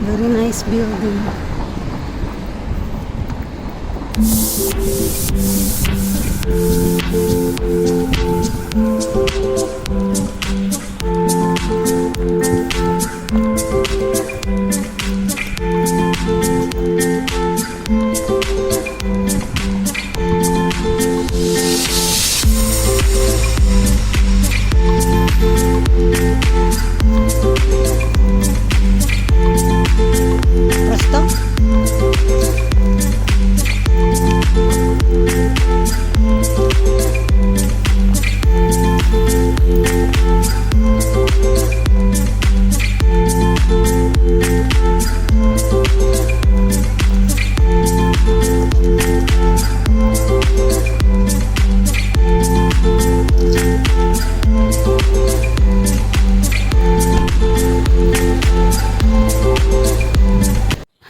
Very nice building. Presto?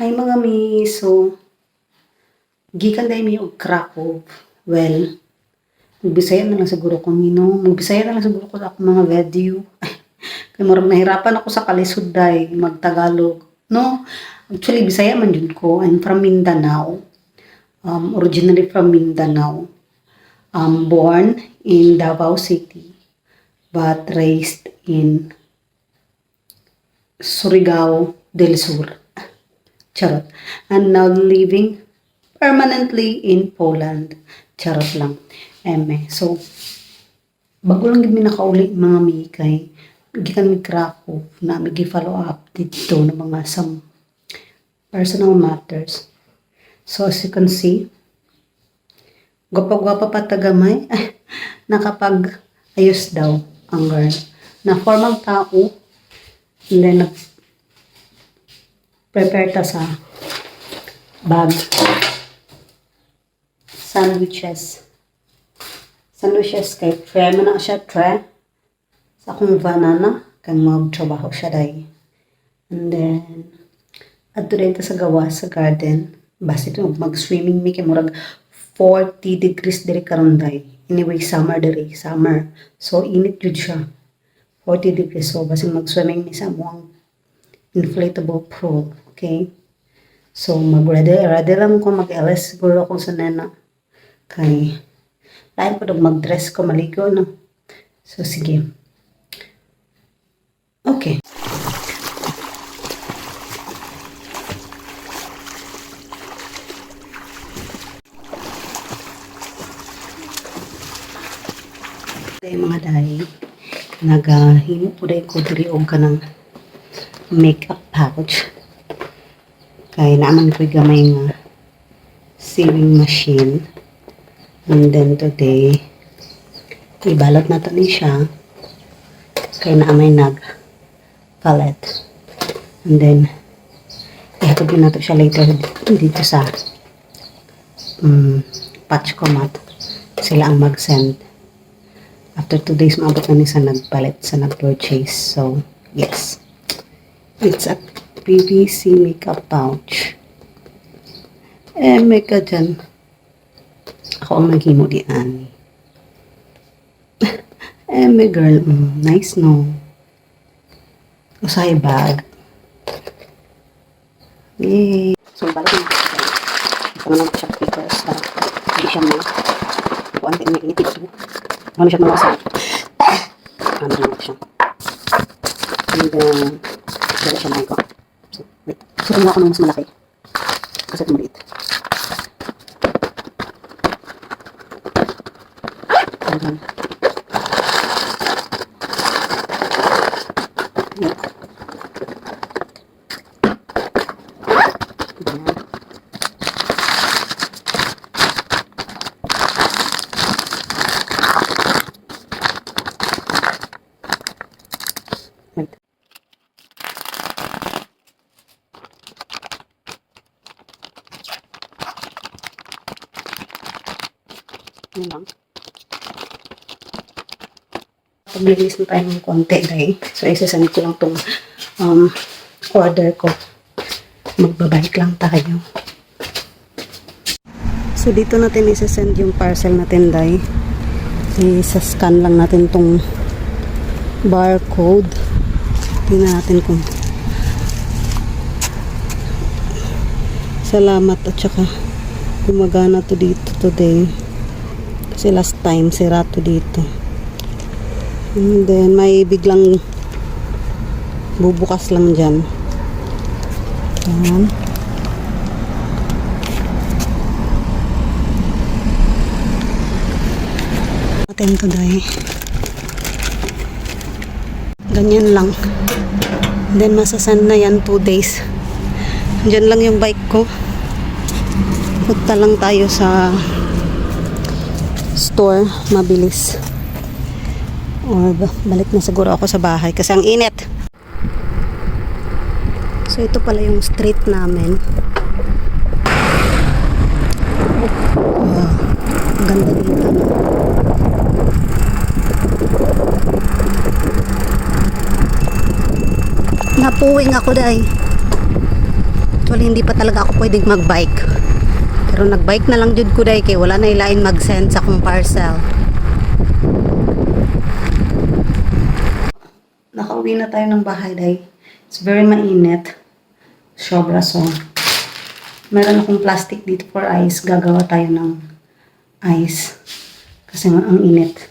Hi mga mi, so gikan dahil mi og Krakow. Well, magbisaya na lang siguro ko no. Magbisaya na lang siguro ko sa akong mga video. Kaya marang nahirapan ako sa kalisod dahil magtagalog. No, actually Bisaya man jud ko. I'm from Mindanao. Originally from Mindanao. Born in Davao City, but raised in Surigao del Sur. Charot. And now living permanently in Poland. Charot lang. So, bago lang gid mi nakauli mga mi kay gikan mi Krakow na mi follow up dito ng mga some personal matters. So, as you can see, gwapa-gwapa pa tagamay. Nakapag ayos daw ang girl. Na formal tao. And then, prepare ta sa bag. Sandwiches kay try man na siya try sa akong banana kay magtrabaho siya day. And then adto din ta sa gawa sa garden basta ito mag-swimming mi kay murag 40 degrees diri karon day. Anyway, summer so init jud siya, 40 degrees. So basta mag-swimming mi sa amuang inflatable pool. Okay? So, ready lang ko mag-LS siguro ako sa nena. Kay, lain po mag-dress ko, maligo, no? So, sige. Okay. Okay, mga dahi, nagahimo po dahil ko diri og kanang makeup pouch. Kaya naman ko gamay nga sewing machine. And then today, ibalot na ni siya. Kaya naman nag-palette. And then, ihatod na to siya later dito sa patch ko mat. Sila ang mag-send. After 2 days, maabot na ni sa nag-palette, sa nag-purchase. So, yes. It's a PVC makeup pouch. May ka dyan. Ako ang naghimo diyan. May girl. Nice, no? Usahay bag. Yay! So, balik na. Ito na lang siya papers. Hindi siya mo. Kuhaan din may initip ito. Ano siya mawasa? Ano lang siya. And then, dala siya na ko. So, wait. So, kumuha ko ng mas malaki. Kasi ito maliit. And then, yeah. Wait. Yun lang. Pag-release na tayo ng konti dahil. So, isasend ko lang itong order ko. Magbabalik lang tayo. So, dito natin isasend yung parcel natin dahil. Isa-scan lang natin itong barcode. Tingnan natin kung Salamat at saka gumagana to dito today. Kasi last time sira to dito. And then may biglang bubukas lang dyan. Ayan. Atin today. Ganyan lang. Then masasend na yan 2 days. Diyan lang yung bike ko. Punta lang tayo sa store, mabilis. Or balik na siguro ako sa bahay kasi ang init. So ito pala yung street namin. Wow, ang ganda dito. Napuwing ako dahil. Actually hindi pa talaga ako pwedeng magbike. Pero nagbike na lang jud ko dahil kay wala na ilain mag-send sa akong parcel. Nakauwi na tayo ng bahay dahil it's very mainit. Sobra so. Meron akong plastic dito for ice. Gagawa tayo ng ice. Kasi nga ang init.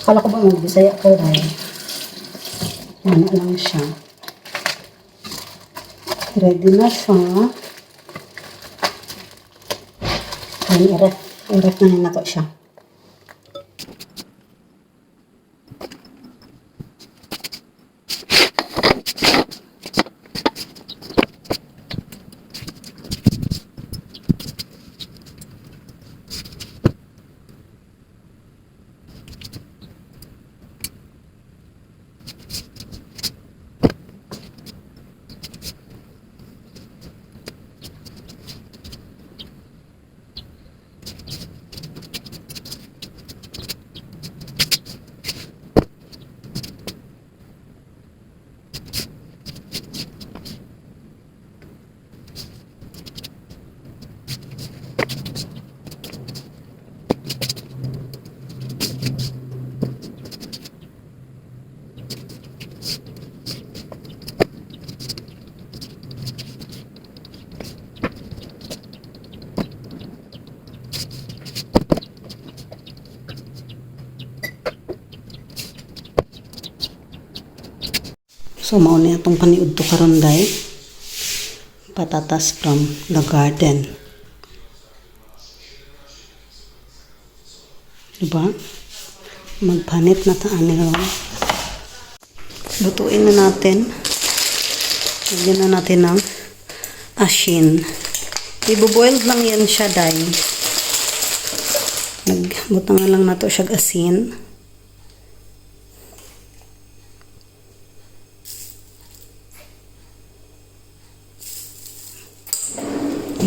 Akala ko ba mag-bisaya ko dahil ano lang siya. Ready na siya. I-ref na nato siya. So, mauna itong paniud to karon day. Patatas from the garden. Diba? Magpanit na taan nila. Lutuin na natin. Lagyan na natin ng asin. Ibuboiled lang yan siya day. Nagbutangan lang na to siya asin.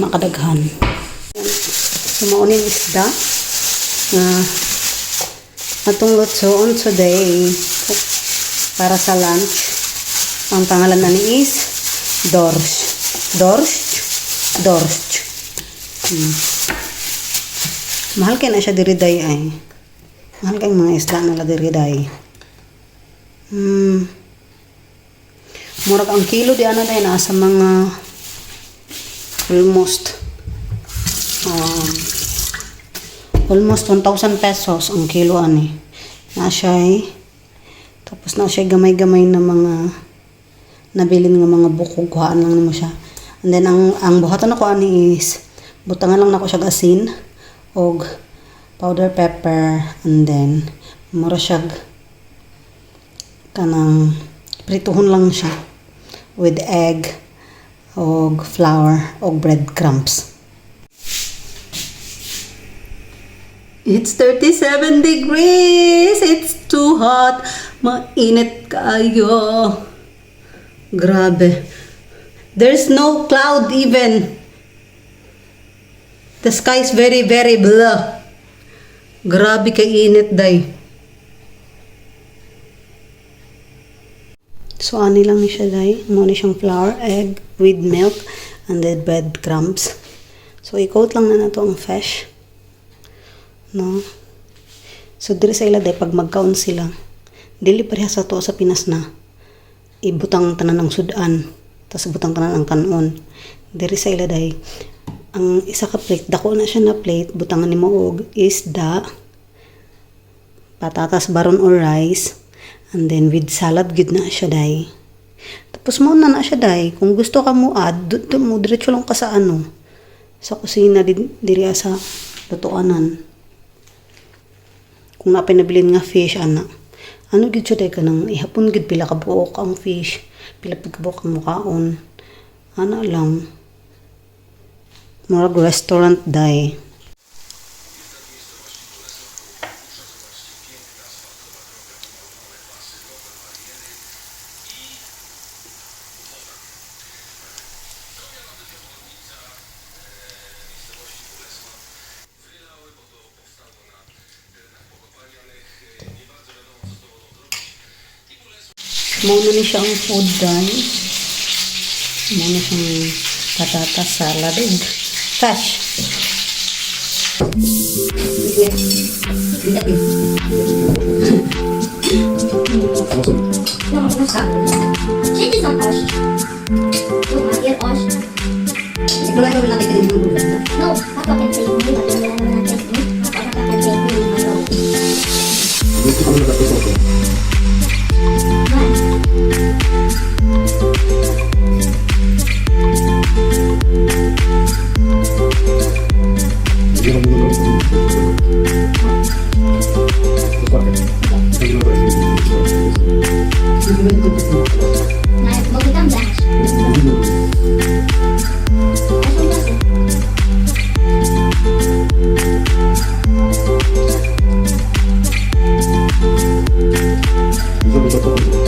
Makadaghan. So, maunin isda na atong lutsoon today para sa lunch. Ang pangalan na ni is Dorscht. Mahal kayo na siya diriday ay. Mahal kayong mga isda nila diriday. Murag ang kilo di ano tayo nasa mga almost 1,000 pesos ang kilo ani. Tapos na siya gamay-gamay na mga nabilin nga mga buko, kuhaan lang nimo siya. And then ang buhaton ako ani is butangan lang nako siya asin og powder pepper, and then mura siya kanang prituhon lang siya with egg og flour og breadcrumbs. It's 37 degrees. It's too hot. Mainit kayo. Grabe. There's no cloud even. The sky is very, very blue. Grabe kay init day. So, ani lang ni siya day. Muna siyang flour, egg, with milk, and then breadcrumbs. So, i-coat lang na nato ang fish. No? So diri sa ila day pag magkaon sila, dili pareha sa to sa Pinas na ibutang tanan ng sudan, tas butang tanan ang kanon. Diri sa ila day ang isa ka plate, dako na siya na plate, butangan nimo og isda, patatas baron or rice, and then with salad gid na siya day. Tapos mo na siya day, kung gusto ka mo add, mo diretso lang ka sa sa kusina diri sa lutuanan. Kung napay nabilin nga fish gid siya day kanang ihapon gid pila ka buok ang fish, pila pud ka buok ang mukaon. Lang. Murag restaurant day. Muna ni siya ang food guys. Muna siyang patatas, salad, and cash. Ikaw lang gawin natin kanina ng gulat na? No, Papa can save me, but wala naman ang test me. Papa can save me, no. Gusto ko na tapos ako. Hindi na muna lang. Mag-become blanche.